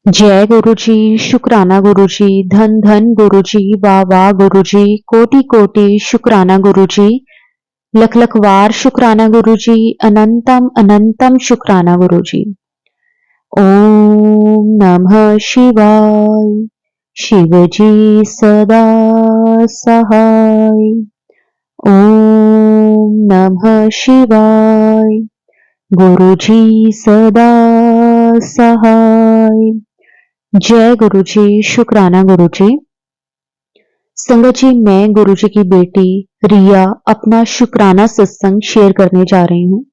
जय गुरु जी, शुक्राना गुरु जी, धन धन गुरु जी, वाह वाह गुरु जी, कोटि कोटि शुक्राना गुरु जी, लख लख वार शुक्राना गुरु जी, अनंतम अनंतम शुक्राना गुरु जी। ओम नमः शिवाय, शिव जी सदा सहाय। ओम नमः शिवाय, गुरु जी सदा सहाय। जय गुरु जी, शुक्राना गुरु जी। संगत जी, मैं गुरु जी की बेटी रिया अपना शुक्राना सत्संग शेयर करने जा रही हूँ।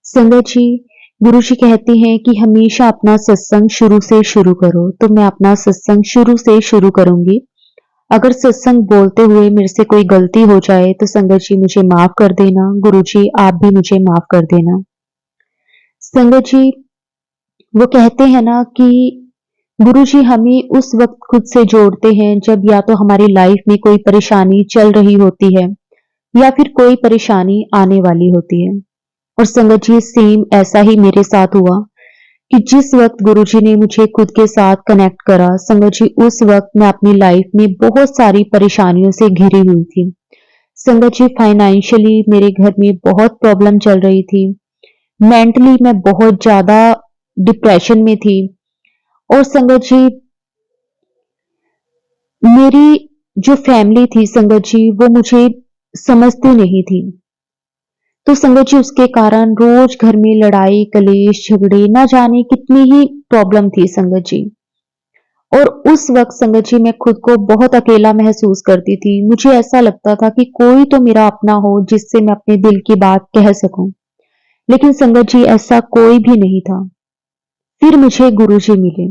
संगत जी, गुरु जी कहते हैं कि हमेशा अपना सत्संग शुरू से शुरू करो, तो मैं अपना सत्संग शुरू से शुरू करूंगी। अगर सत्संग बोलते हुए मेरे से कोई गलती हो जाए तो संगत जी मुझे माफ कर देना। गुरु जी आप भी मुझे माफ कर देना। संगत जी, वो कहते हैं ना कि गुरुजी हमें उस वक्त खुद से जोड़ते हैं जब या तो हमारी लाइफ में कोई परेशानी चल रही होती है या फिर कोई परेशानी आने वाली होती है। और संगत जी सेम ऐसा ही मेरे साथ हुआ कि जिस वक्त गुरुजी ने मुझे खुद के साथ कनेक्ट करा, संगत जी उस वक्त मैं अपनी लाइफ में बहुत सारी परेशानियों से घिरी हुई थी। संगत जी फाइनेंशियली मेरे घर में बहुत प्रॉब्लम चल रही थी। मेंटली मैं बहुत ज्यादा डिप्रेशन में थी। और संगत जी मेरी जो फैमिली थी संगत जी वो मुझे समझती नहीं थी। तो संगत जी उसके कारण रोज घर में लड़ाई कलेश झगड़े ना जाने कितनी ही प्रॉब्लम थी संगत जी। और उस वक्त संगत जी मैं खुद को बहुत अकेला महसूस करती थी। मुझे ऐसा लगता था कि कोई तो मेरा अपना हो जिससे मैं अपने दिल की बात कह सकूं। लेकिन संगत जी ऐसा कोई भी नहीं था। फिर मुझे गुरुजी मिले।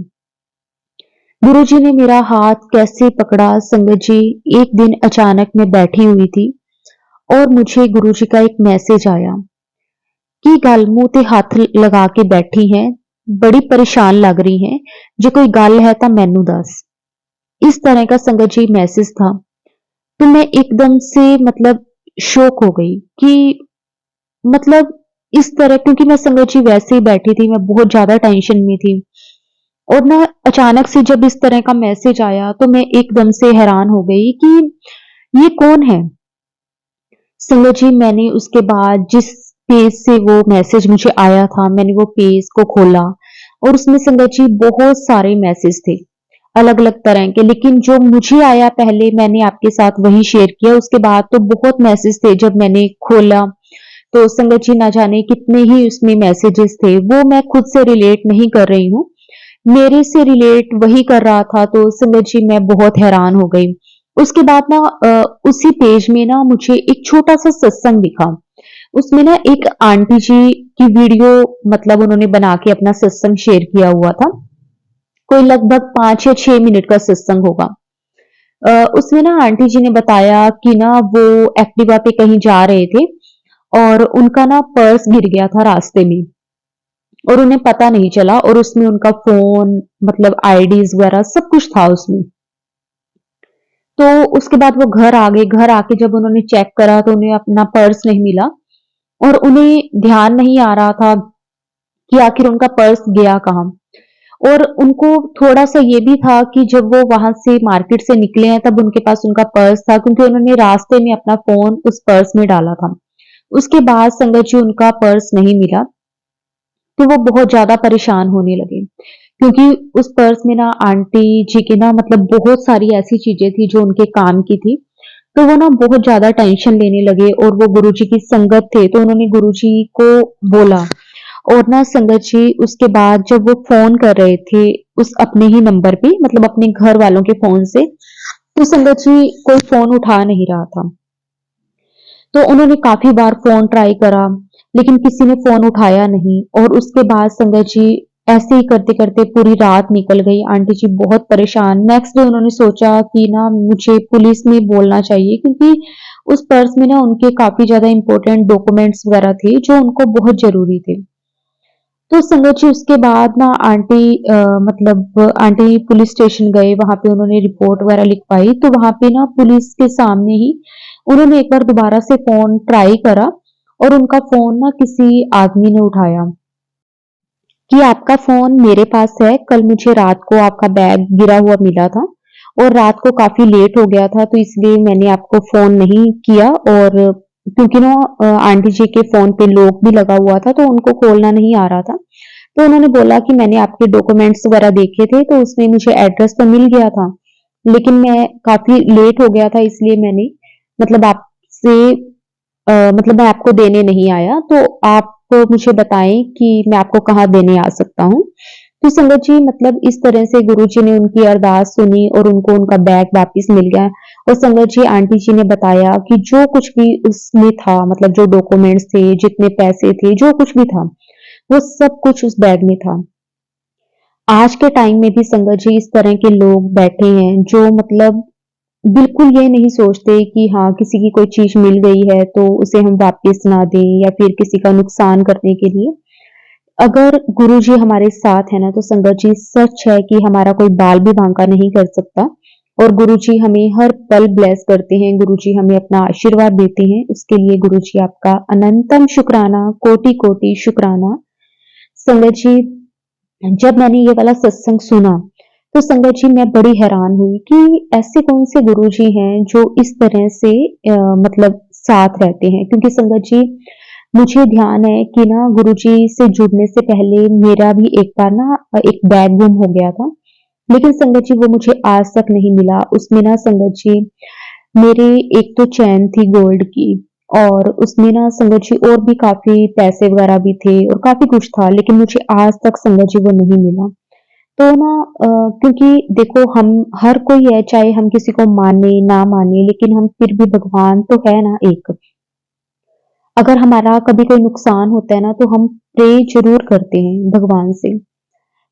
गुरुजी ने मेरा हाथ कैसे पकड़ा संगत जी। एक दिन अचानक मैं बैठी हुई थी और मुझे गुरुजी का एक मैसेज आया कि गल मुंह ते हथ लगा के बैठी है, बड़ी परेशान लग रही है, जो कोई गल है तो मैनू दस। इस तरह का संगत जी मैसेज था। तो मैं एकदम से मतलब शौक हो गई कि मतलब इस तरह, क्योंकि मैं संगत जी वैसे ही बैठी थी, मैं बहुत ज्यादा टेंशन में थी। और ना अचानक से जब इस तरह का मैसेज आया तो मैं एकदम से हैरान हो गई कि ये कौन है। संगत जी मैंने उसके बाद जिस पेज से वो मैसेज मुझे आया था मैंने वो पेज को खोला और उसमें संगत जी बहुत सारे मैसेज थे अलग अलग तरह के। लेकिन जो मुझे आया पहले मैंने आपके साथ वही शेयर किया। उसके बाद तो बहुत मैसेज थे। जब मैंने खोला तो संगत जी ना जाने कितने ही उसमें मैसेजेस थे। वो मैं खुद से रिलेट नहीं कर रही हूँ, मेरे से रिलेट वही कर रहा था। तो संगत जी मैं बहुत हैरान हो गई। उसके बाद ना उसी पेज में ना मुझे एक छोटा सा सत्संग दिखा। उसमें ना एक आंटी जी की वीडियो मतलब उन्होंने बना के अपना सत्संग शेयर किया हुआ था। कोई लगभग 5 या 6 मिनट का सत्संग होगा। उसमें ना आंटी जी ने बताया कि ना वो एक्टिवा पे कहीं जा रहे थे और उनका ना पर्स गिर गया था रास्ते में और उन्हें पता नहीं चला। और उसमें उनका फोन मतलब आईडीज वगैरह सब कुछ था उसमें। तो उसके बाद वो घर आ गए। घर आके जब उन्होंने चेक करा तो उन्हें अपना पर्स नहीं मिला और उन्हें ध्यान नहीं आ रहा था कि आखिर उनका पर्स गया कहाँ। और उनको थोड़ा सा ये भी था कि जब वो वहां से मार्केट से निकले हैं तब उनके पास उनका पर्स था, क्योंकि उन्होंने रास्ते में अपना फोन उस पर्स में डाला था। उसके बाद संगत जी उनका पर्स नहीं मिला तो वो बहुत ज्यादा परेशान होने लगे, क्योंकि उस पर्स में ना आंटी जी की ना मतलब बहुत सारी ऐसी चीजें थी जो उनके काम की थी। तो वो ना बहुत ज्यादा टेंशन लेने लगे और वो गुरुजी की संगत थे तो उन्होंने गुरुजी को बोला। और ना संगत जी उसके बाद जब वो फोन कर रहे थे उस अपने ही नंबर पे मतलब अपने घर वालों के फोन से, तो संगत जी कोई फोन उठा नहीं रहा था। तो उन्होंने काफी बार फोन ट्राई करा लेकिन किसी ने फोन उठाया नहीं। और उसके बाद संगत जी ऐसे ही करते करते पूरी रात निकल गई। आंटी जी बहुत परेशान। नेक्स्ट डे उन्होंने सोचा कि ना मुझे पुलिस में बोलना चाहिए, क्योंकि उस पर्स में ना उनके काफी ज्यादा इंपॉर्टेंट डॉक्यूमेंट्स वगैरह थे जो उनको बहुत जरूरी थे। तो संगत जी उसके बाद ना आंटी मतलब आंटी पुलिस स्टेशन गए, वहां पे उन्होंने रिपोर्ट वगैरह लिखवाई। तो वहां पे ना पुलिस के सामने ही उन्होंने एक बार दोबारा से फोन ट्राई करा और उनका फोन ना किसी आदमी ने उठाया। कि आपका फ़ोन मेरे पास है, कल मुझे रात को आपका बैग गिरा हुआ मिला था और रात को काफ़ी लेट हो गया था, तो इसलिए मैंने आपको फ़ोन नहीं किया और क्योंकि ना आंटी जी के फ़ोन पे लॉक भी लगा हुआ था, तो उनको खोलना नहीं आ रहा था। तो उन्होंने बोला कि मैंने आपके डॉक्यूमेंट्स वगैरह देखे थे, तो उसमें मुझे एड्रेस तो मिल गया था, लेकिन मैं काफ़ी लेट हो गया था इसलिए मैंने मतलब आपसे मतलब मैं आपको देने नहीं आया, तो आप मुझे बताएँ कि मैं आपको कहाँ देने आ सकता हूँ? तो संगत जी मतलब इस तरह से गुरुजी ने उनकी अरदास सुनी और उनको उनका बैग वापस मिल गया और संगत जी आंटी जी ने बताया कि जो कुछ भी उसमें था मतलब जो डॉक्यूमेंट्स थे, जितने पैसे थे, जो कुछ भी था, वो सब कुछ उस बैग में था। आज के टाइम में भी संगत जी इस तरह के लोग बैठे हैं जो मतलब बिल्कुल ये नहीं सोचते कि हाँ, किसी की कोई चीज़ मिल गई है तो उसे हम वापस ना दें या फिर किसी का नुकसान करने के लिए। अगर गुरुजी हमारे साथ है ना तो संगत जी सच है कि हमारा कोई बाल भी बांका नहीं कर सकता और गुरुजी हमें हर पल ब्लेस करते हैं, गुरुजी हमें अपना आशीर्वाद देते हैं। उसके लिए गुरुजी आपका अनंतम शुक्राना, कोटि-कोटि शुक्राना। संगत जी जब मैंने ये वाला सत्संग सुना, तो संगत जी मैं बड़ी हैरान हुई कि ऐसे कौन से गुरुजी हैं जो इस तरह से मतलब साथ रहते हैं। क्योंकि संगत जी मुझे ध्यान है कि ना गुरुजी से जुड़ने से पहले मेरा भी एक बार ना एक बैग गुम हो गया था। लेकिन संगत जी वो मुझे आज तक नहीं मिला। उसमें ना संगत जी मेरे एक तो चैन थी गोल्ड की और उसमें ना संगत जी और भी काफ़ी पैसे वगैरह भी थे और काफ़ी कुछ था, लेकिन मुझे आज तक संगत जी वो नहीं मिला। तो ना क्योंकि देखो हम हर कोई है, चाहे हम किसी को माने ना माने, लेकिन हम फिर भी भगवान तो है ना एक। अगर हमारा कभी कोई नुकसान होता है ना तो हम प्रे ज़रूर करते हैं भगवान से।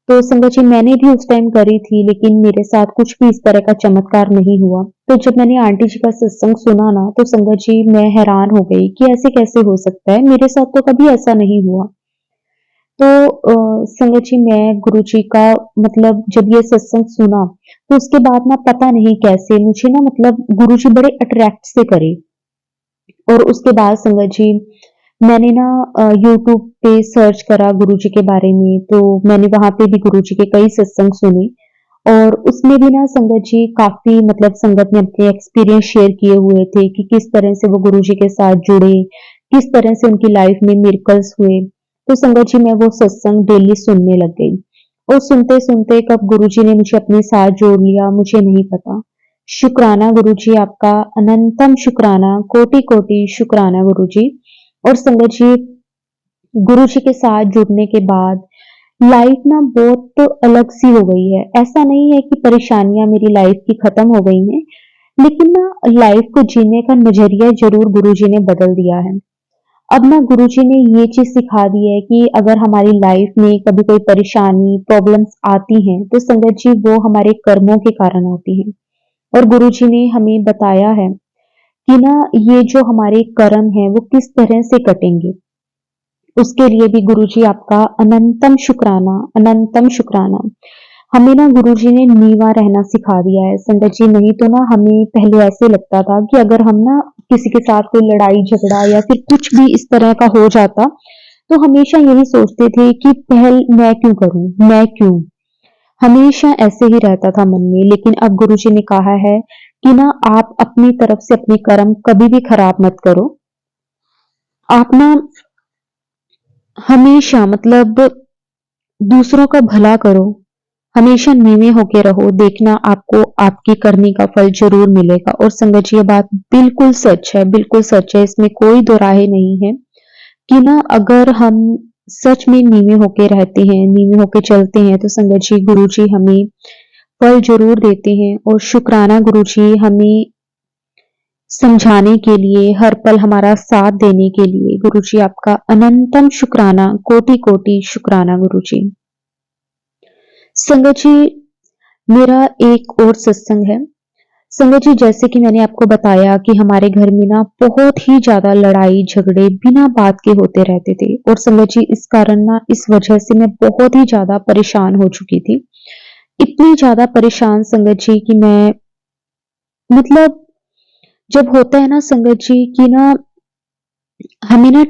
तो संगत जी मैंने भी उस टाइम करी थी लेकिन मेरे साथ कुछ भी इस तरह का चमत्कार नहीं हुआ। तो जब मैंने आंटी जी का सत्संग सुना ना तो संगत जी मैं हैरान हो गई कि ऐसे कैसे हो सकता है? मेरे साथ तो कभी ऐसा नहीं हुआ। तो संगत जी मैं गुरुजी का मतलब जब ये सत्संग सुना तो उसके बाद ना पता नहीं कैसे मुझे ना मतलब गुरुजी बड़े अट्रैक्ट से करे और उसके बाद संगत जी मैंने ना यूट्यूब पे सर्च करा गुरुजी के बारे में, तो मैंने वहाँ पे भी गुरुजी के कई सत्संग सुने और उसमें भी ना संगत जी काफ़ी मतलब संगत ने अपने एक्सपीरियंस शेयर किए हुए थे कि किस तरह से वो गुरुजी के साथ जुड़े, किस तरह से उनकी लाइफ में मिरेकल्स हुए। तो संगत जी मैं वो सत्संग डेली सुनने लग गई और सुनते-सुनते कब गुरुजी ने मुझे अपने साथ जोड़ लिया मुझे नहीं पता। शुक्राना गुरुजी आपका, अनंतम शुक्राना, कोटि-कोटि शुक्राना गुरुजी। और संगत जी गुरु जी के साथ जुड़ने के बाद लाइफ ना बहुत अलग सी हो गई है। ऐसा नहीं है कि परेशानियां मेरी लाइफ की खत्म हो गई हैं, लेकिन ना लाइफ को जीने का नजरिया जरूर गुरु जी ने बदल दिया है। अब ना गुरु जी ने ये चीज सिखा दी है कि अगर हमारी लाइफ में कभी कोई परेशानी प्रॉब्लम्स आती हैं तो संगत जी वो हमारे कर्मों के कारण आती हैं और गुरु जी ने हमें बताया है कि ना ये जो हमारे कर्म है वो किस तरह से कटेंगे। उसके लिए भी गुरुजी आपका अनंतम शुक्राना, अनंतम शुक्राना। हमें ना गुरुजी ने नीवा रहना सिखा दिया है संगत जी, नहीं तो ना हमें पहले ऐसे लगता था कि अगर हम ना किसी के साथ कोई लड़ाई झगड़ा या फिर कुछ भी इस तरह का हो जाता तो हमेशा यही सोचते थे कि पहल मैं क्यों करूं, मैं क्यों, हमेशा ऐसे ही रहता था मन में। लेकिन अब गुरुजी ने कहा है कि ना आप अपनी तरफ से अपने कर्म कभी भी खराब मत करो। आप ना हमेशा मतलब दूसरों का भला करो, हमेशा नीवे होके रहो, देखना आपको आपकी करनी का फल ज़रूर मिलेगा। और संगत जी ये बात बिल्कुल सच है, बिल्कुल सच है, इसमें कोई दो राहे नहीं है कि ना अगर हम सच में नीवे होके रहते हैं, नीवे होके चलते हैं, तो संगत जी गुरु जी हमें फल ज़रूर देते हैं और शुक्राना गुरु जी हमें समझाने के लिए, हर पल हमारा साथ देने के लिए गुरु जी आपका अनंतम शुक्राना, कोटि-कोटि शुक्राना गुरु जी। संगत जी मेरा एक और सत्संग है। संगत जी जैसे कि मैंने आपको बताया कि हमारे घर में ना बहुत ही ज़्यादा लड़ाई झगड़े बिना बात के होते रहते थे और संगत जी इस कारण ना इस वजह से मैं बहुत ही ज़्यादा परेशान हो चुकी थी। इतनी ज़्यादा परेशान संगत जी कि मैं मतलब जब होता है ना संगत जी कि ना हमें ना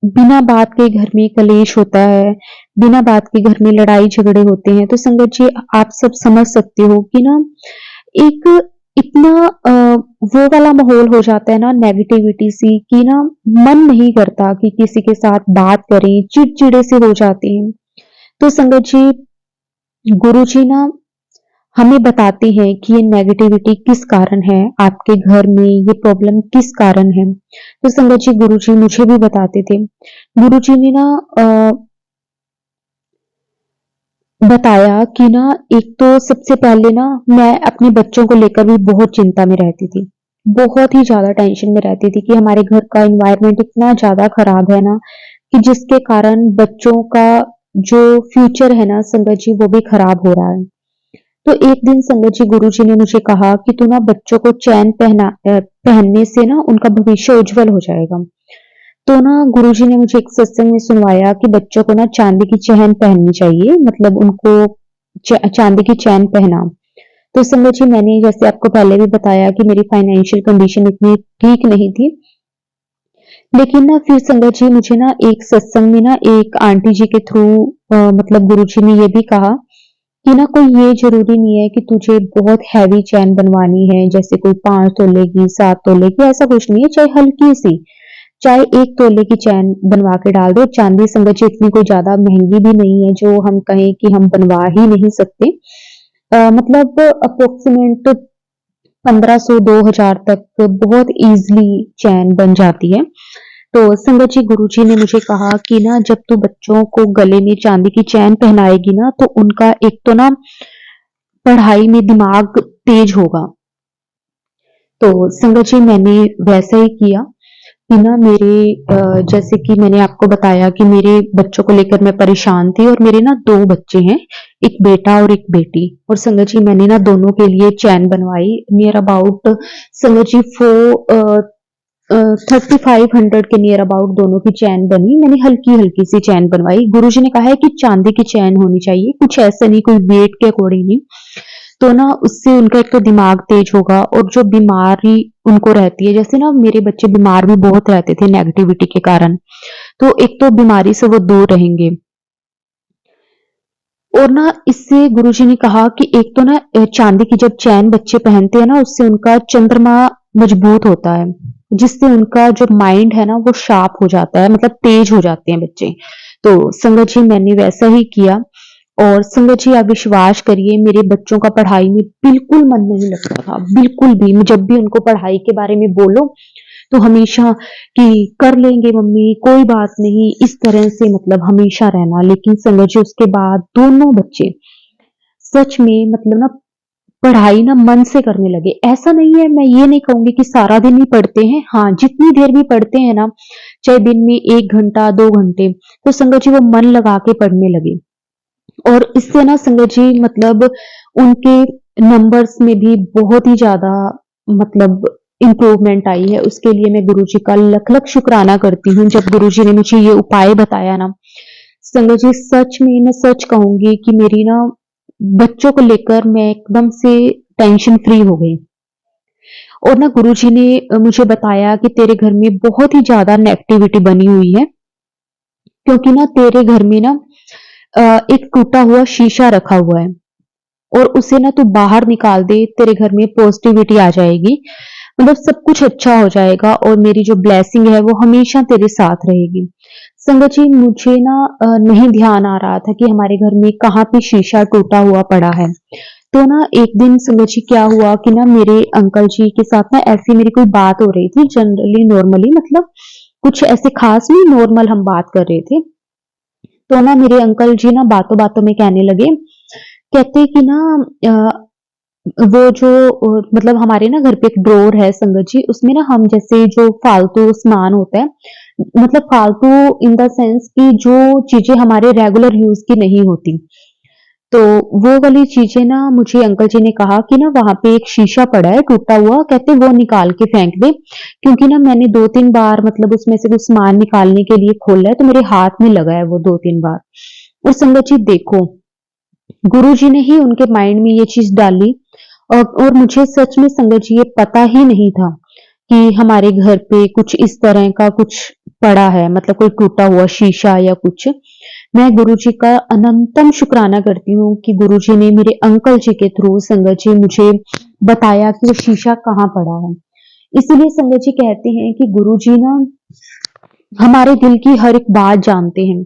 बिना बात के घर में कलेश होता है, बिना बात के घर में लड़ाई झगड़े होते हैं। तो संगत जी, आप सब समझ सकते हो कि ना एक इतना वो वाला माहौल हो जाता है ना नेगेटिविटी सी, कि ना मन नहीं करता कि किसी के साथ बात करें, चिड़चिड़े से हो जाते हैं। तो संगत जी, गुरुजी ना हमें बताते हैं कि ये नेगेटिविटी किस कारण है, आपके घर में ये प्रॉब्लम किस कारण है। तो संगत जी, गुरुजी मुझे भी बताते थे। गुरुजी ने ना बताया कि ना एक तो सबसे पहले ना मैं अपने बच्चों को लेकर भी बहुत चिंता में रहती थी। बहुत ही ज़्यादा टेंशन में रहती थी कि हमारे घर का एनवायरनमेंट इतना ज़्यादा खराब है ना, कि जिसके कारण बच्चों का जो फ्यूचर है ना संगत जी, वो भी खराब हो रहा है। तो एक दिन संगत जी, गुरुजी ने मुझे कहा कि तू ना बच्चों को चैन पहनने से ना उनका भविष्य उज्जवल हो जाएगा। तो ना गुरुजी ने मुझे एक सत्संग में सुनवाया कि बच्चों को ना चांदी की चैन पहननी चाहिए, मतलब उनको चांदी की चैन पहना। तो संगत जी, मैंने जैसे आपको पहले भी बताया कि मेरी फाइनेंशियल कंडीशन इतनी ठीक नहीं थी, लेकिन ना फिर संगत जी मुझे ना एक सत्संग में ना एक आंटी जी के थ्रू मतलब गुरुजी ने ये भी कहा कि ना कोई ये जरूरी नहीं है कि तुझे बहुत हैवी चैन बनवानी है, जैसे कोई 5 तोले की, 7 तोले की, ऐसा कुछ नहीं है। चाहे हल्की सी, चाहे 1 तोले की चैन बनवा के डाल दो। चांदी संगत जी इतनी कोई ज्यादा महंगी भी नहीं है जो हम कहें कि हम बनवा ही नहीं सकते। मतलब अप्रोक्सीमेट 1500-2000 तक बहुत इजीली चैन बन जाती है। तो संगत जी, गुरुजी ने मुझे कहा कि ना जब तू बच्चों को गले में चांदी की चैन पहनाएगी ना, तो उनका एक तो ना पढ़ाई में दिमाग तेज होगा। तो संगत जी, मैंने वैसा ही किया कि ना मेरे जैसे कि मैंने आपको बताया कि मेरे बच्चों को लेकर मैं परेशान थी, और मेरे ना 2 बच्चे हैं, एक बेटा और एक बेटी। और संगत जी, मैंने ना दोनों के लिए चैन बनवाई, नियर अबाउट संगत जी 3500 के नियर अबाउट दोनों की चैन बनी। मैंने हल्की हल्की सी चैन बनवाई। गुरुजी ने कहा है कि चांदी की चैन होनी चाहिए, कुछ ऐसा नहीं, कोई वेट के अकॉर्डिंग नहीं। तो ना उससे उनका एक तो दिमाग तेज होगा, और जो बीमारी उनको रहती है, जैसे ना मेरे बच्चे बीमार भी बहुत रहते थे नेगेटिविटी के कारण, तो एक तो बीमारी से वो दूर रहेंगे। और ना इससे गुरुजी ने कहा कि एक तो ना चांदी की जब चैन बच्चे पहनते हैं ना, उससे उनका चंद्रमा मजबूत होता है, जिससे उनका जो माइंड है ना वो शार्प हो जाता है, मतलब तेज हो जाते हैं बच्चे। तो संगत जी, मैंने वैसा ही किया। और संगत जी, आप विश्वास करिए, मेरे बच्चों का पढ़ाई में बिल्कुल मन नहीं लगता था, बिल्कुल भी। जब भी उनको पढ़ाई के बारे में बोलो तो हमेशा कि कर लेंगे मम्मी, कोई बात नहीं, इस तरह से मतलब हमेशा रहना। लेकिन संगत जी, उसके बाद दोनों बच्चे सच में मतलब ना पढ़ाई ना मन से करने लगे। ऐसा नहीं है, मैं ये नहीं कहूंगी कि सारा दिन ही पढ़ते हैं, हाँ जितनी देर भी पढ़ते हैं ना, चाहे दिन में 1 घंटा 2 घंटे, तो संगत जी वो मन लगा के पढ़ने लगे। और इससे ना संगत जी मतलब उनके नंबर्स में भी बहुत ही ज्यादा मतलब इम्प्रूवमेंट आई है। उसके लिए मैं गुरुजी का लख लख शुक्राना करती हूँ। जब गुरुजी ने मुझे ये उपाय बताया ना संगत जी, सच में मैं सच कहूंगी कि मेरी ना बच्चों को लेकर मैं एकदम से टेंशन फ्री हो गई। और ना गुरुजी ने मुझे बताया कि तेरे घर में बहुत ही ज्यादा नेगेटिविटी बनी हुई है, क्योंकि ना तेरे घर में ना एक टूटा हुआ शीशा रखा हुआ है, और उसे ना तू बाहर निकाल दे, तेरे घर में पॉजिटिविटी आ जाएगी, मतलब सब कुछ अच्छा हो जाएगा, और मेरी जो ब्लेसिंग है वो हमेशा तेरे साथ रहेगी। संगत जी, मुझे ना नहीं ध्यान आ रहा था कि हमारे घर में कहाँ पे शीशा टूटा हुआ पड़ा है। तो ना एक दिन संगत जी क्या हुआ कि ना मेरे अंकल जी के साथ ना ऐसी मेरी कोई बात हो रही थी, जनरली नॉर्मली, मतलब कुछ ऐसे खास नहीं, नॉर्मल हम बात कर रहे थे। तो ना मेरे अंकल जी ना बातों बातों में कहने लगे, कहते कि ना वो जो मतलब हमारे ना घर पे एक ड्रॉर है संगत जी, उसमें ना हम जैसे जो फालतू सामान होता है, मतलब फालतू इन द सेंस कि जो चीजें हमारे रेगुलर यूज की नहीं होती, तो वो वाली चीजें ना मुझे अंकल जी ने कहा कि ना वहां पे एक शीशा पड़ा है टूटा हुआ, कहते वो निकाल के फेंक दे। क्योंकि ना मैंने 2-3 बार मतलब उसमें से कुछ सामान निकालने के लिए खोला है, तो मेरे हाथ में लगा है वो 2-3 बार। और संगत जी देखो, गुरु जी ने ही उनके माइंड में ये चीज डाली। और मुझे सच में संगत जी ये पता ही नहीं था कि हमारे घर पे कुछ इस तरह का कुछ पड़ा है, मतलब कोई टूटा हुआ शीशा या कुछ, मैं गुरुजी का अनंतम शुक्राना करती हूँ कि गुरुजी ने मेरे अंकल जी के थ्रू संगत जी मुझे बताया कि वो शीशा कहाँ पड़ा है। इसीलिए संगत जी कहते हैं कि गुरुजी ना हमारे दिल की हर एक बात जानते हैं।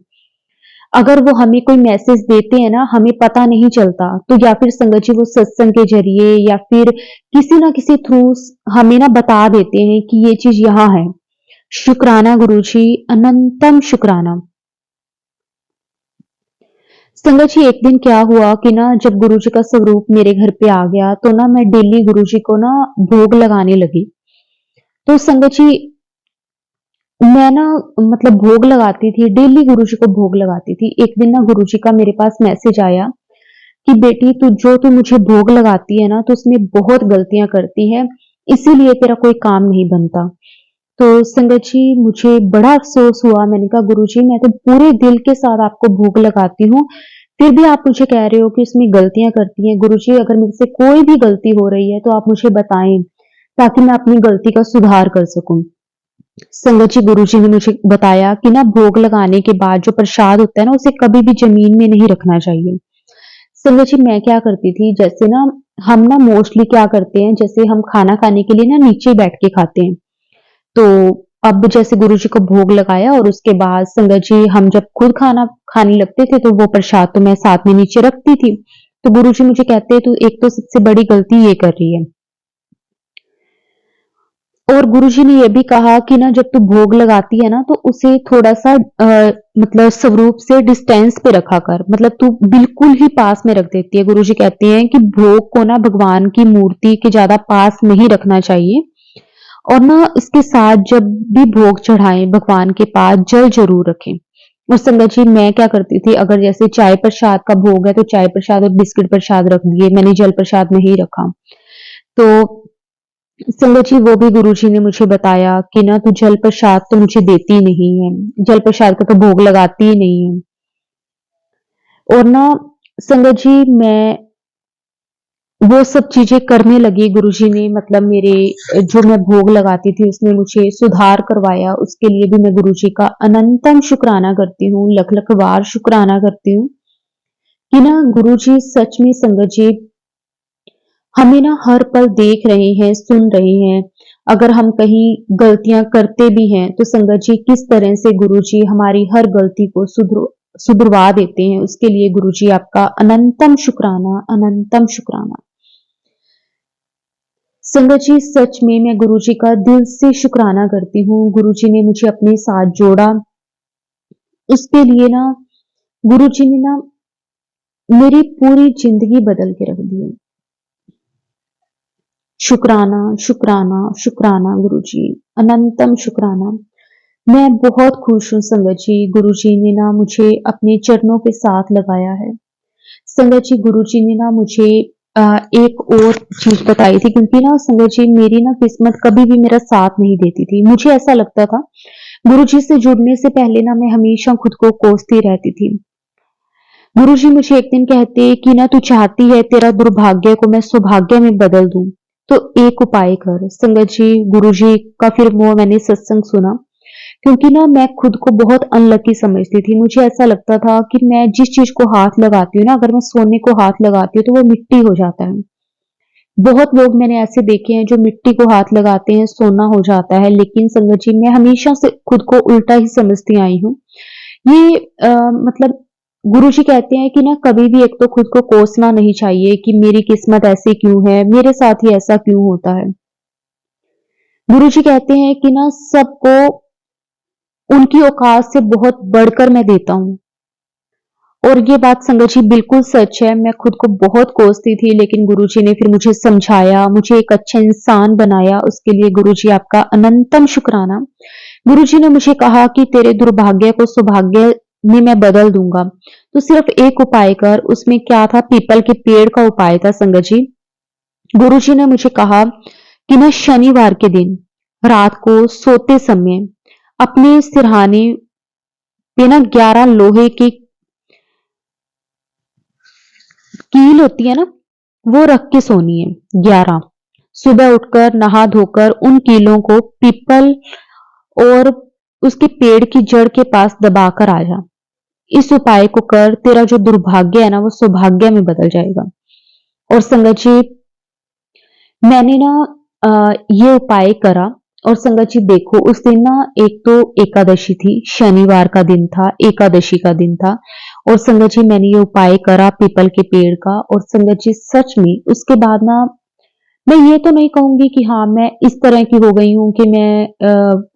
अगर वो हमें कोई मैसेज देते हैं ना, हमें पता नहीं चलता, तो या फिर संगत जी वो सत्संग के जरिए या फिर किसी ना किसी थ्रू हमें ना बता देते हैं कि ये चीज यहाँ है। शुक्राना गुरुजी, अनंतम शुक्राना। संगत जी एक दिन क्या हुआ कि ना जब गुरुजी का स्वरूप मेरे घर पे आ गया तो ना मैं डेली गुरुजी को ना भोग लगाने लगी। तो संगत जी मैं ना मतलब भोग लगाती थी, डेली गुरुजी को भोग लगाती थी। एक दिन ना गुरुजी का मेरे पास मैसेज आया कि बेटी तू मुझे भोग लगाती है ना तो उसमें बहुत गलतियां करती है, इसीलिए तेरा कोई काम नहीं बनता। तो संगत जी मुझे बड़ा अफसोस हुआ। मैंने कहा गुरुजी मैं तो पूरे दिल के साथ आपको भोग लगाती हूँ, फिर भी आप मुझे कह रहे हो कि उसमें गलतियां करती हैं। गुरुजी अगर मेरे से कोई भी गलती हो रही है तो आप मुझे बताएं ताकि मैं अपनी गलती का सुधार कर सकूं। संगत जी गुरुजी ने मुझे बताया कि ना भोग लगाने के बाद जो प्रसाद होता है ना उसे कभी भी जमीन में नहीं रखना चाहिए। संगत जी मैं क्या करती थी, जैसे ना हम ना मोस्टली क्या करते हैं, जैसे हम खाना खाने के लिए ना नीचे बैठ के खाते हैं। तो अब जैसे गुरुजी को भोग लगाया और उसके बाद संगत जी हम जब खुद खाना खाने लगते थे तो वो प्रसाद तो मैं साथ में नीचे रखती थी। तो गुरुजी मुझे कहते तू एक तो सबसे बड़ी गलती ये कर रही है। और गुरुजी ने ये भी कहा कि ना जब तू भोग लगाती है ना तो उसे थोड़ा सा मतलब स्वरूप से डिस्टेंस पे रखा कर, मतलब तू बिल्कुल ही पास में रख देती है। गुरुजी कहते हैं कि भोग को ना भगवान की मूर्ति के ज्यादा पास नहीं रखना चाहिए, और ना इसके साथ जब भी भोग चढ़ाएं भगवान के पास जल जरूर रखें। और संगत जी मैं क्या करती थी, अगर जैसे चाय प्रसाद का भोग है तो चाय प्रसाद और बिस्किट प्रसाद रख दिए, मैंने जल प्रसाद नहीं रखा। तो संगत जी वो भी गुरुजी ने मुझे बताया कि ना तू जल प्रसाद तो मुझे देती नहीं है, जल प्रसाद का तो भोग लगाती ही नहीं है। और ना संगत जी मैं वो सब चीजें करने लगी। गुरुजी ने मतलब मेरे जो मैं भोग लगाती थी उसमें मुझे सुधार करवाया, उसके लिए भी मैं गुरुजी का अनंतम शुक्राना करती हूँ, लख लख बार शुक्राना करती हूँ कि ना गुरुजी सच में संगत जी हमें ना हर पल देख रहे हैं, सुन रहे हैं। अगर हम कहीं गलतियां करते भी हैं तो संगत जी किस तरह से गुरुजी हमारी हर गलती को सुधरवा देते हैं, उसके लिए गुरुजी आपका अनंतम शुक्राना, अनंतम शुक्राना। संगत जी सच में मैं गुरुजी का दिल से शुक्राना करती हूँ। गुरुजी ने मुझे अपने साथ जोड़ा, उसके लिए ना गुरुजी ने ना मेरी पूरी जिंदगी बदल के रख दी है। शुक्राना, शुक्राना, शुक्राना गुरुजी, अनंतम शुक्राना। मैं बहुत खुश हूँ संगत जी, गुरुजी ने ना मुझे अपने चरणों के साथ लगाया है। संगत जी गुरुजी ने ना मुझे एक और चीज बताई थी, क्योंकि ना संगत जी मेरी ना किस्मत कभी भी मेरा साथ नहीं देती थी। मुझे ऐसा लगता था गुरुजी से जुड़ने से पहले ना मैं हमेशा खुद को कोसती रहती थी। गुरुजी मुझे एक दिन कहते कि ना तू चाहती है तेरा दुर्भाग्य को मैं सौभाग्य में बदल दूं, तो एक उपाय कर। संगत जी गुरुजी का फिर वो मैंने सत्संग सुना, क्योंकि ना मैं खुद को बहुत अनलकी समझती थी। मुझे ऐसा लगता था कि मैं जिस चीज को हाथ लगाती हूँ ना, अगर मैं सोने को हाथ लगाती हूँ तो वो मिट्टी हो जाता है। बहुत लोग मैंने ऐसे देखे हैं जो मिट्टी को हाथ लगाते हैं सोना हो जाता है, लेकिन संगत जी मैं हमेशा से खुद को उल्टा ही समझती आई हूँ। ये मतलब गुरुजी कहते हैं कि ना कभी भी एक तो खुद को कोसना नहीं चाहिए कि मेरी किस्मत ऐसे क्यों है, मेरे साथ ही ऐसा क्यों होता है। गुरुजी कहते हैं कि ना सबको उनकी औकात से बहुत बढ़कर मैं देता हूँ। और ये बात संगत जी बिल्कुल सच है। मैं खुद को बहुत कोसती थी, लेकिन गुरुजी ने फिर मुझे समझाया, मुझे एक अच्छा इंसान बनाया, उसके लिए गुरुजी आपका अनंतम शुक्राना। गुरुजी ने मुझे कहा कि तेरे दुर्भाग्य को सौभाग्य में मैं बदल दूंगा, तो सिर्फ एक उपाय कर। उसमें क्या था, पीपल के पेड़ का उपाय था संगत जी। गुरुजी ने मुझे कहा कि ना शनिवार के दिन रात को सोते समय अपने सिरहाने पे ना 11 लोहे की कील होती है ना, वो रख के सोनी है 11। सुबह उठकर नहा धोकर उन कीलों को पीपल और उसके पेड़ की जड़ के पास दबाकर आ जा। इस उपाय को कर, तेरा जो दुर्भाग्य है ना वो सौभाग्य में बदल जाएगा। और संगत जी, मैंने ना ये उपाय करा। और संगत जी देखो, उस दिन ना एक तो एकादशी थी, शनिवार का दिन था, एकादशी का दिन था। और संगत जी मैंने ये उपाय करा पीपल के पेड़ का। और संगत जी सच में उसके बाद ना, मैं ये तो नहीं कहूंगी कि हाँ मैं इस तरह की हो गई हूं कि मैं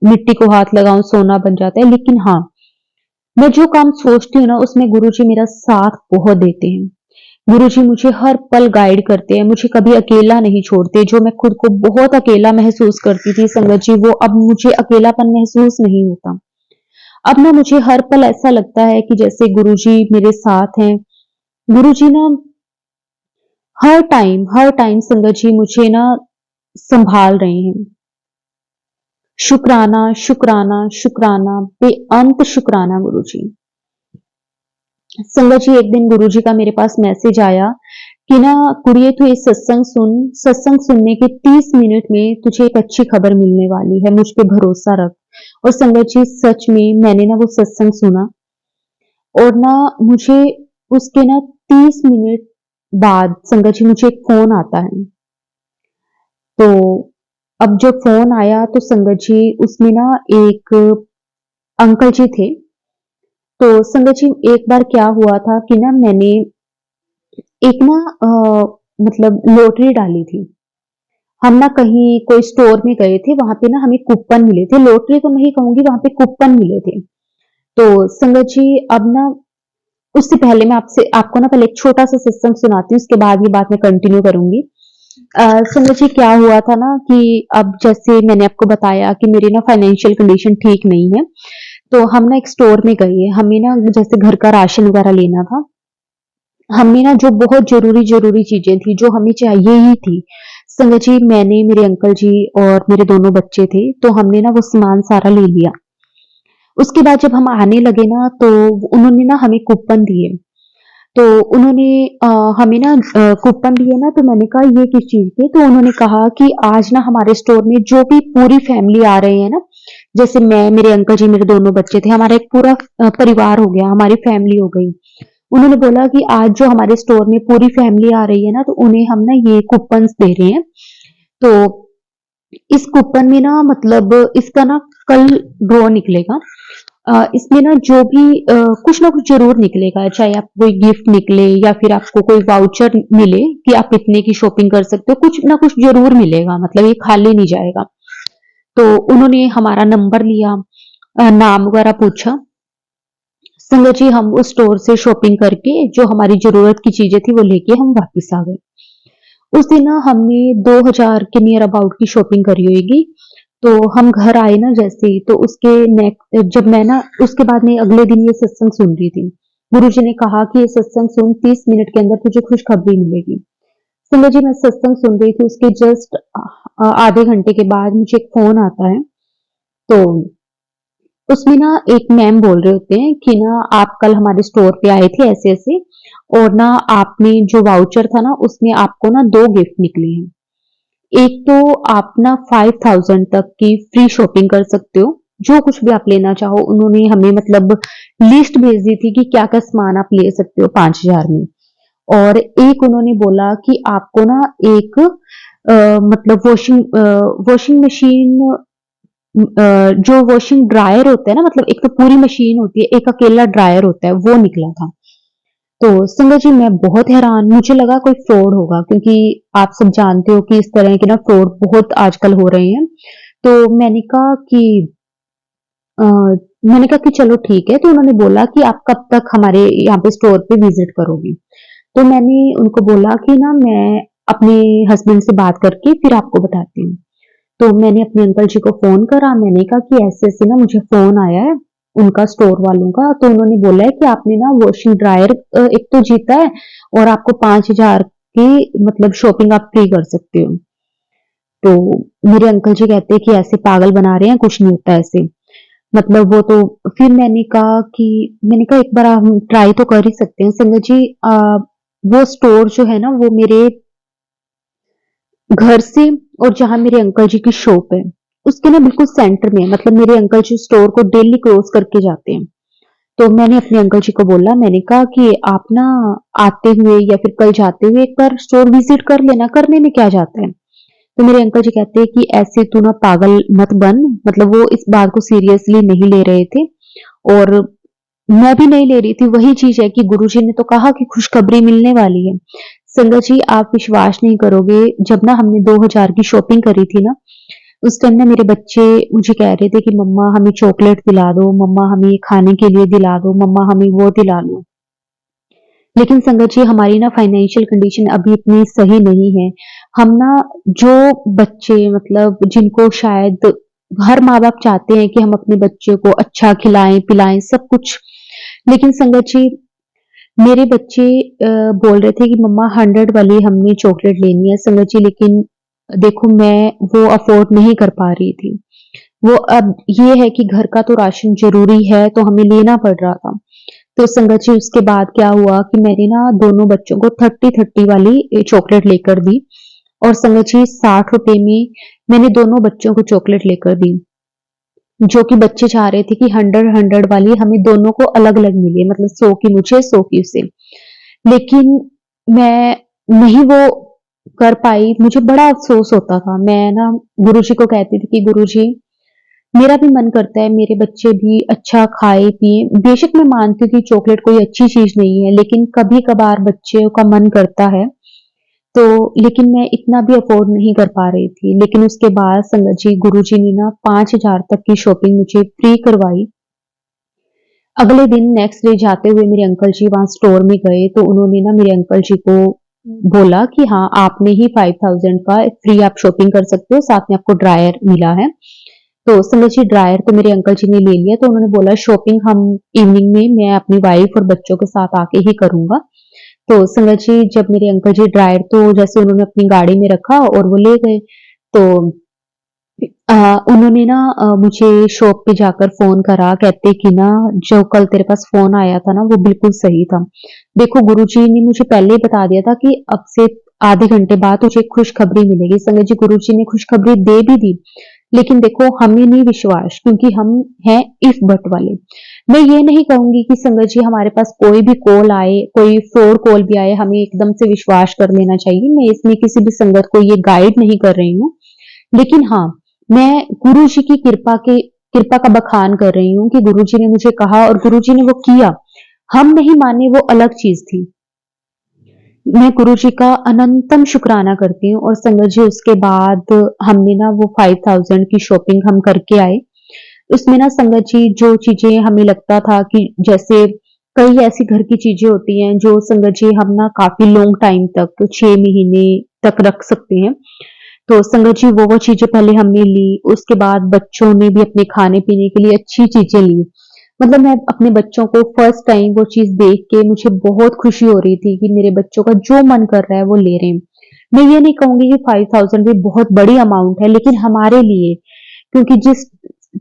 मिट्टी को हाथ लगाऊं सोना बन जाता है, लेकिन हाँ, मैं जो काम सोचती हूँ ना उसमें गुरुजी मेरा साथ बहुत देते हैं। गुरुजी मुझे हर पल गाइड करते हैं, मुझे कभी अकेला नहीं छोड़ते। जो मैं खुद को बहुत अकेला महसूस करती थी संगत जी, वो अब मुझे अकेलापन महसूस नहीं होता। अब ना मुझे हर पल ऐसा लगता है कि जैसे गुरुजी मेरे साथ हैं। गुरुजी ना हर टाइम संगत जी मुझे ना संभाल रहे हैं। शुक्राना, शुक्राना, शुक्राना, बेअंत शुक्राना गुरुजी। संगत जी एक दिन गुरुजी का मेरे पास मैसेज आया कि ना कुड़िए तू ये सत्संग सुन, सत्संग सुनने के 30 मिनट में तुझे एक अच्छी खबर मिलने वाली है, मुझ पे भरोसा रख। और संगत जी सच में मैंने ना वो सत्संग सुना। और ना मुझे उसके ना 30 मिनट बाद संगत जी मुझे एक फोन आता है। तो अब जो फोन आया तो संगत जी उसमें ना एक अंकल जी थे। तो संगत जी एक बार क्या हुआ था कि ना मैंने एक ना मतलब लॉटरी डाली थी। हम ना कहीं कोई स्टोर में गए थे, वहां पे ना हमें कूपन मिले थे। लॉटरी तो नहीं कहूंगी, वहां पे कूपन मिले थे। तो संगत जी अब ना उससे पहले मैं आपसे आपको ना पहले एक छोटा सा सत्संग सुनाती हूँ, उसके बाद ये बात मैं कंटिन्यू करूंगी। संगत जी क्या हुआ था ना कि अब जैसे मैंने आपको बताया कि मेरी ना फाइनेंशियल कंडीशन ठीक नहीं है। तो हम ना एक स्टोर में गए, हमें ना जैसे घर का राशन वगैरह लेना था। हमें ना जो बहुत जरूरी चीजें थी जो हमें चाहिए ही थी। संगत जी मैंने, मेरे अंकल जी और मेरे दोनों बच्चे थे, तो हमने ना वो सामान सारा ले लिया। उसके बाद जब हम आने लगे ना तो उन्होंने ना हमें कूपन दिए। तो उन्होंने हमें ना कूपन दिए ना, तो मैंने कहा ये किस चीज के। तो उन्होंने कहा कि आज ना हमारे स्टोर में जो भी पूरी फैमिली आ रहे हैं ना, जैसे मैं, मेरे अंकल जी, मेरे दोनों बच्चे थे, हमारा एक पूरा परिवार हो गया, हमारी फैमिली हो गई। उन्होंने बोला कि आज जो हमारे स्टोर में पूरी फैमिली आ रही है ना, तो उन्हें हम ना ये कूपन्स दे रहे हैं। तो इस कूपन में ना मतलब इसका ना कल ड्रॉ निकलेगा। इसमें ना जो भी कुछ ना कुछ जरूर निकलेगा, चाहे आपको कोई गिफ्ट निकले या फिर आपको कोई वाउचर मिले कि आप इतने की शॉपिंग कर सकते हो, कुछ ना कुछ जरूर मिलेगा, मतलब ये खाली नहीं जाएगा। तो उन्होंने हमारा नंबर लिया, नाम वगैरह पूछा। संगत जी हम उस स्टोर से शॉपिंग करके जो हमारी जरूरत की चीजें थी वो लेके हम वापस आ गए। उस दिन ना हमने 2000 के नियर अबाउट की शॉपिंग करी होगी। तो हम घर आए ना जैसे ही, तो उसके नेक्स्ट जब मैं ना उसके बाद में अगले दिन ये सत्संग सुन रही थी। गुरुजी ने कहा कि ये सत्संग सुन, 30 मिनट के अंदर तुझे खुशखबरी मिलेगी। संगत जी मैं सत्संग सुन रही थी, उसके जस्ट आधे घंटे के बाद मुझे एक फोन आता है। तो उसमें ना एक मैम बोल रहे होते हैं कि ना आप कल हमारे स्टोर पे आए थे ऐसे ऐसे, और ना आपने जो वाउचर था ना उसमें आपको ना दो गिफ्ट निकले हैं। एक तो आप ना 5000 तक की फ्री शॉपिंग कर सकते हो, जो कुछ भी आप लेना चाहो। उन्होंने हमें मतलब लिस्ट भेज दी थी कि क्या क्या सामान आप ले सकते हो 5000 में। और एक उन्होंने बोला कि आपको ना एक मतलब वॉशिंग मशीन, जो वॉशिंग ड्रायर होता है ना, मतलब एक तो पूरी मशीन होती है, एक अकेला ड्रायर होता है, वो निकला था। तो संगत जी मैं बहुत हैरान, मुझे लगा कोई फ्रॉड होगा, क्योंकि आप सब जानते हो कि इस तरह के ना फ्रॉड बहुत आजकल हो रहे हैं। तो मैंने कहा कि अ, मैंने कहा कि चलो ठीक है। तो उन्होंने बोला कि आप कब तक हमारे यहाँ पे स्टोर पे विजिट करोगी। तो मैंने उनको बोला कि ना मैं अपने हस्बैंड से बात करके फिर आपको बताती हूँ। तो मैंने अपने अंकल जी को फोन करा, मैंने कहा कि ऐसे ऐसे ना मुझे फोन आया है उनका, स्टोर वालों का। तो उन्होंने बोला है कि आपने ना वॉशिंग ड्रायर एक तो जीता है, और आपको 5000 की मतलब शॉपिंग आप फ्री कर सकते हो। तो मेरे अंकल जी कहते हैं कि ऐसे पागल बना रहे हैं, कुछ नहीं होता ऐसे, मतलब वो तो। फिर मैंने कहा एक बार हम ट्राई तो कर ही सकते हैं संगत जी। वो स्टोर जो है ना वो मेरे घर से और जहां मेरे अंकल जी की शॉप है उसके ना बिल्कुल सेंटर में, मतलब मेरे अंकल जी स्टोर को डेली क्रॉस करके जाते हैं। तो मैंने अपने अंकल जी को बोला, मैंने कहा कि आप ना आते हुए या फिर कल जाते हुए एक बार स्टोर विजिट कर लेना, करने में क्या जाता है। तो मेरे अंकल जी कहते हैं कि ऐसे तू ना पागल मत बन, मतलब वो इस बात को सीरियसली नहीं ले रहे थे और मैं भी नहीं ले रही थी। वही चीज है कि गुरुजी ने तो कहा कि खुशखबरी मिलने वाली है। संगत जी, आप विश्वास नहीं करोगे, जब ना हमने 2000 की शॉपिंग करी थी ना, उस टाइम ना मेरे बच्चे मुझे कह रहे थे कि मम्मा हमें चॉकलेट दिला दो, मम्मा हमें ये खाने के लिए दिला दो, मम्मा हमें वो दिला लो। लेकिन संगत जी, हमारी ना फाइनेंशियल कंडीशन अभी इतनी सही नहीं है। हम ना जो बच्चे, मतलब जिनको शायद हर माँ-बाप चाहते हैं कि हम अपने बच्चे को अच्छा खिलाएँ-पिलाएँ सब कुछ। लेकिन संगत जी, मेरे बच्चे बोल रहे थे कि मम्मा 100 वाली हमने चॉकलेट लेनी है संगत जी, लेकिन देखो मैं वो अफोर्ड नहीं कर पा रही थी। वो अब ये है कि घर का तो राशन ज़रूरी है, तो हमें लेना पड़ रहा था। तो संगत जी, उसके बाद क्या हुआ कि मैंने ना दोनों बच्चों को 30-30 वाली चॉकलेट लेकर दी और संगत जी, 60 रुपए में मैंने दोनों बच्चों को चॉकलेट लेकर दी। जो कि बच्चे चाह रहे थे कि 100-100 वाली हमें दोनों को अलग-अलग मिले, मतलब 100 की मुझे, 100 की उसे। लेकिन मैं नहीं वो कर पाई, मुझे बड़ा अफ़सोस होता था। मैं ना गुरुजी को कहती थी कि गुरुजी, मेरा भी मन करता है मेरे बच्चे भी अच्छा खाएँ-पिएँ। बेशक मैं मानती हूँ कि चॉकलेट कोई अच्छी चीज़ नहीं है, लेकिन कभी-कभार बच्चों का मन करता है। तो लेकिन मैं इतना भी अफ़ोर्ड नहीं कर पा रही थी। लेकिन उसके बाद संगत जी, गुरुजी ने ना 5000 तक की शॉपिंग मुझे फ्री करवाई। अगले दिन नेक्स्ट डे जाते हुए मेरे अंकल जी वहाँ स्टोर में गए, तो उन्होंने ना मेरे अंकल जी को बोला कि हाँ, आपने ही 5000 का फ्री आप शॉपिंग कर सकते हो, साथ में आपको ड्रायर मिला है। तो संगत जी, ड्रायर तो मेरे अंकल जी ने ले लिया, तो उन्होंने बोला शॉपिंग हम इवनिंग में मैं अपनी वाइफ और बच्चों के साथ आके ही करूँगा। तो संगत जी, जब मेरे अंकल जी ड्रायर तो जैसे उन्होंने अपनी गाड़ी में रखा और वो ले गए, तो अ, उन्होंने ना मुझे शॉप पे जाकर फ़ोन करा, कहते कि ना जो कल तेरे पास फ़ोन आया था ना वो बिल्कुल सही था। देखो गुरुजी ने मुझे पहले ही बता दिया था कि अब से आधे घंटे बाद तुझे खुशखबरी मिलेगी। संगत जी, गुरुजी ने खुशखबरी दे भी दी, लेकिन देखो हमें नहीं विश्वास, क्योंकि हम हैं इफ बट वाले। मैं ये नहीं कहूँगी कि संगत जी हमारे पास कोई भी कॉल आए, कोई फ्रॉड कॉल भी आए, हमें एकदम से विश्वास कर लेना चाहिए। मैं इसमें किसी भी संगत को ये गाइड नहीं कर रही हूँ। लेकिन हाँ, मैं गुरुजी की कृपा का बखान कर रही हूँ कि गुरुजी ने मुझे कहा और गुरुजी ने वो किया। हम नहीं माने वो अलग चीज़ थी। मैं गुरुजी का अनंतम शुक्राना करती हूँ और संगत जी, उसके बाद हमने ना वो 5000 की शॉपिंग हम करके आए। उसमें ना संगत जी, जो चीज़ें हमें लगता था कि जैसे कई ऐसी घर की चीज़ें होती हैं जो संगत जी हम ना काफ़ी लॉन्ग टाइम तक 6 महीने तक रख सकते हैं। तो संगत जी, वो चीज़ें पहले हमने ली, उसके बाद बच्चों ने भी अपने खाने-पीने के लिए अच्छी चीज़ें ली। मतलब मैं अपने बच्चों को फर्स्ट टाइम वो चीज़ देख के मुझे बहुत खुशी हो रही थी कि मेरे बच्चों का जो मन कर रहा है वो ले रहे हैं। मैं ये नहीं कहूँगी कि 5000 भी बहुत बड़ी अमाउंट है, लेकिन हमारे लिए, क्योंकि जिस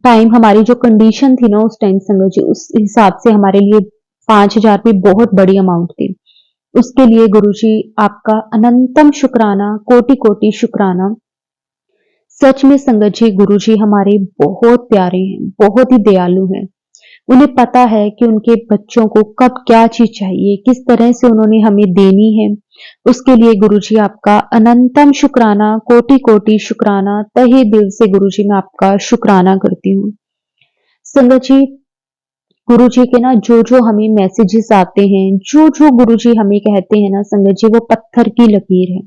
टाइम हमारी जो कंडीशन थी ना उस टाइम संगत जी, उस हिसाब से हमारे लिए 5000 भी बहुत बड़ी अमाउंट थी। उसके लिए गुरुजी, आपका अनंतम शुक्राना, कोटि-कोटि शुक्राना। सच में संगत जी, गुरुजी हमारे बहुत प्यारे हैं, बहुत ही दयालु हैं। उन्हें पता है कि उनके बच्चों को कब क्या चीज़ चाहिए, किस तरह से उन्होंने हमें देनी है। उसके लिए गुरुजी आपका अनंतम शुक्राना, कोटि-कोटि शुक्राना, तहे दिल से गुरुजी मैं आपका शुक्राना करती हूँ। संगत जी, गुरुजी के ना जो-जो हमें मैसेजेस आते हैं, जो-जो गुरुजी हमें कहते हैं ना संगत जी, वो पत्थर की लकीर है।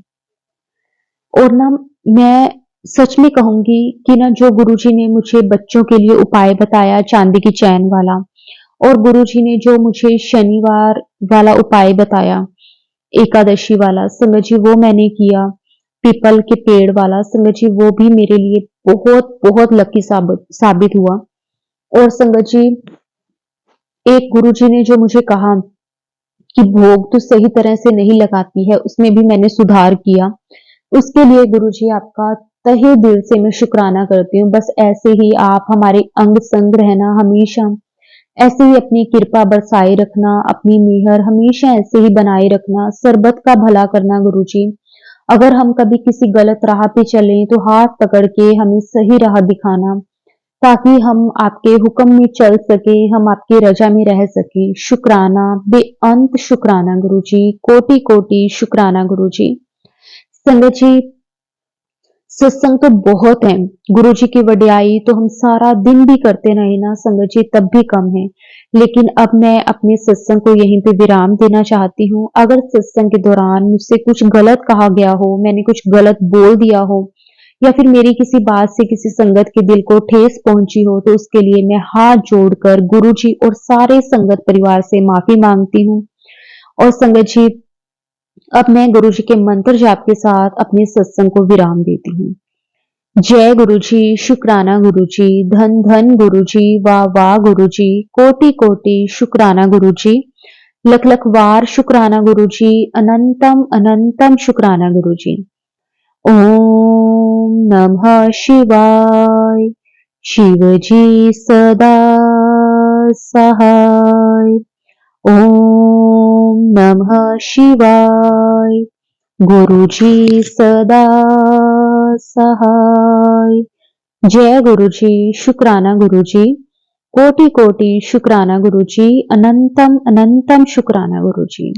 और ना मैं सच में कहूँगी कि ना जो गुरुजी ने मुझे बच्चों के लिए उपाय बताया चांदी की चैन वाला, और गुरुजी ने जो मुझे शनिवार वाला उपाय बताया, एकादशी वाला, संगत जी वो मैंने किया। पीपल के पेड़ वाला संगत जी, वो भी मेरे लिए बहुत बहुत लकी साबित हुआ। और संगत जी, एक गुरुजी ने जो मुझे कहा कि भोग तो सही तरह से नहीं लगाती है, उसमें भी मैंने सुधार किया। उसके लिए गुरुजी आपका तहे दिल से मैं शुक्राना करती हूँ। बस ऐसे ही आप हमारे अंग-संग रहना हमेशा, ऐसे ही अपनी कृपा बरसाए रखना, अपनी मेहर हमेशा ऐसे ही बनाए रखना, सर्बत का भला करना गुरुजी। अगर हम कभी किसी गलत राह पे चलें तो हाथ पकड़ के हमें सही राह दिखाना, ताकि हम आपके हुक्म में चल सके, हम आपकी रजा में रह सके। शुक्राना, बेअंत शुक्राना गुरुजी, कोटि कोटि शुक्राना गुरुजी। संगत जी, सत्संग तो बहुत है, गुरु जी की वड्याई तो हम सारा दिन भी करते रहे ना संगत जी, तब भी कम है। लेकिन अब मैं अपने सत्संग को यहीं पे विराम देना चाहती हूँ। अगर सत्संग के दौरान मुझसे कुछ गलत कहा गया हो, मैंने कुछ गलत बोल दिया हो, या फिर मेरी किसी बात से किसी संगत के दिल को ठेस पहुंची हो, तो उसके लिए मैं हाथ जोड़कर गुरु जी और सारे संगत परिवार से माफी मांगती हूँ। और संगत जी, अब मैं गुरु जी के मंत्र जाप के साथ अपने सत्संग को विराम देती हूँ। जय गुरु जी, शुक्राना गुरु जी, धन धन गुरु जी, वाह वाह गुरु जी, कोटि कोटि शुक्राना गुरु जी, लख लख वार शुक्राना गुरु जी, अनंतम अनंतम शुक्राना गुरु जी। ओम नमः शिवाय। शिव जी सदा सहाय। ओम नमः शिवाय। गुरु जी सदा सहाय। जय गुरु जी, शुक्राना गुरु जी, कोटि कोटि शुक्राना गुरु जी, अनंतम अनंतम शुक्राना गुरु जी।